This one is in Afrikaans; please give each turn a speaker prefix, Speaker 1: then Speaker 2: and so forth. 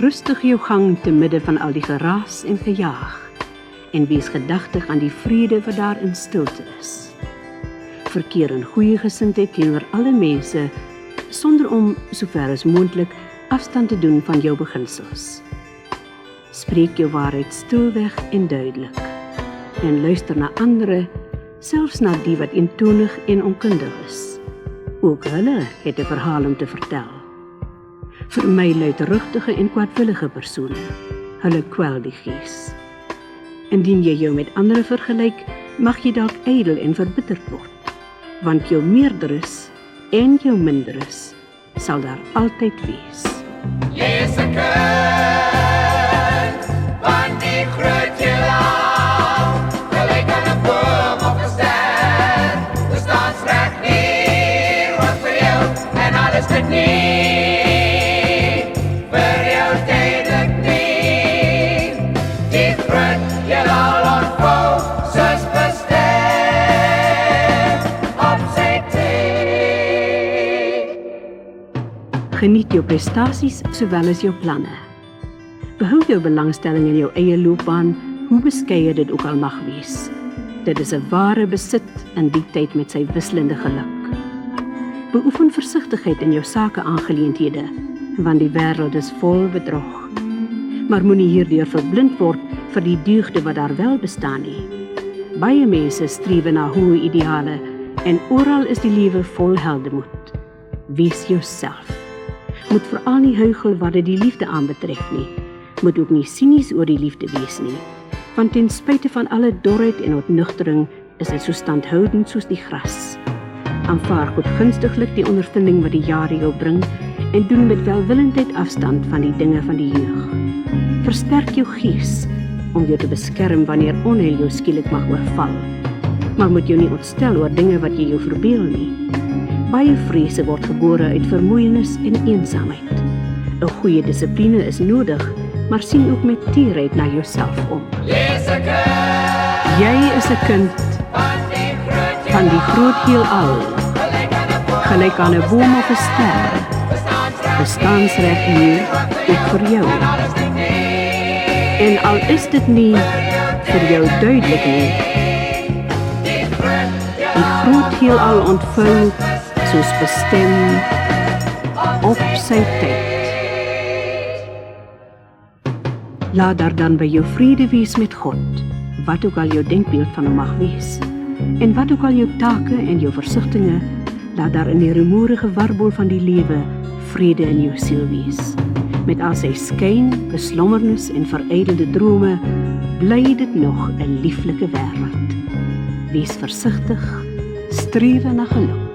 Speaker 1: rustig jou gang te midde van al die geraas en gejaag en wees gedagtig aan die vrede wat daar in stilte is. Verkeer in goeie gesindheid teenoor alle mense, sonder om, sover as moontlik, afstand te doen van jou beginsels. Spreek jou waarheid stilweg en duidelik, en luister na ander, selfs na die wat eentonig en onkundig is. Ook hulle het 'n verhaal om te vertel. Vermy luidrugtige en kwaadwillige persone. Hulle kwel die gees. Indien jy jou met ander vergelyk, mag jy dalk ydel en verbitterd word, want jou meerderes en jou minderes sal daar altyd wees.
Speaker 2: Jy is 'n kind van die groot heelal, gelyk aan 'n boom of 'n ster. Dit staan reg hier, wat vir jou en alles te nie, vir jou tydelik nie. Die groot heelal ontvou, soos bestem op sy tyd.
Speaker 1: Geniet jou prestasies sowel as jou planne. Behou jou belangstelling in jou eie loopbaan, hoe beskeie dit ook al mag wees. Dit is 'n ware besit in die tyd met sy wisselende geluk. Beoefen versigtigheid in jou sakeaangeleenthede, want die wêreld is vol bedrog. Maar moenie hierdeur verblind word vir die deugde wat daar wel bestaan nie. Baie mense streef na hoë ideale en oral is die lewe vol heldemoed. Wees jouself. Moet veral nie huichel wat dit die liefde aanbetref nie. Moet ook nie sinies oor die liefde wees nie, want ten spyte van alle dorheid en ontnugtering is hy so standhoudend soos die gras. Aanvaar goedgunstiglik die ondervinding wat die jare jou bring en doen met welwillendheid afstand van die dinge van die jeug. Versterk jou gees om jou te beskerm wanneer onheil jou skielik mag oorval, maar moet jou nie ontstel oor dinge wat jy jou verbeel nie. Baie vrese word gebore uit vermoeienis en eensaamheid. 'n Goeie dissipline is nodig, maar sien ook met tierheid na jouself om. Jy is 'n kind van die groot heelal, gelyk aan 'n boom of 'n ster. Bestaansreg hier ook vir jou. En al is dit nie vir jou duidelik nie, die groot heelal ontvou soos bestem op sy tyd. Laat daar dan by jou vrede wees met God, wat ook al jou denkbeeld van hom mag wees. En wat ook al jou take en jou versigtinge, laat daar in die rumoerige warbel van die lewe vrede in jou siel wees. Met al sy skyn, beslommernis en verydelde drome, bly dit nog 'n lieflike wêreld. Wees versigtig, streef na geluk.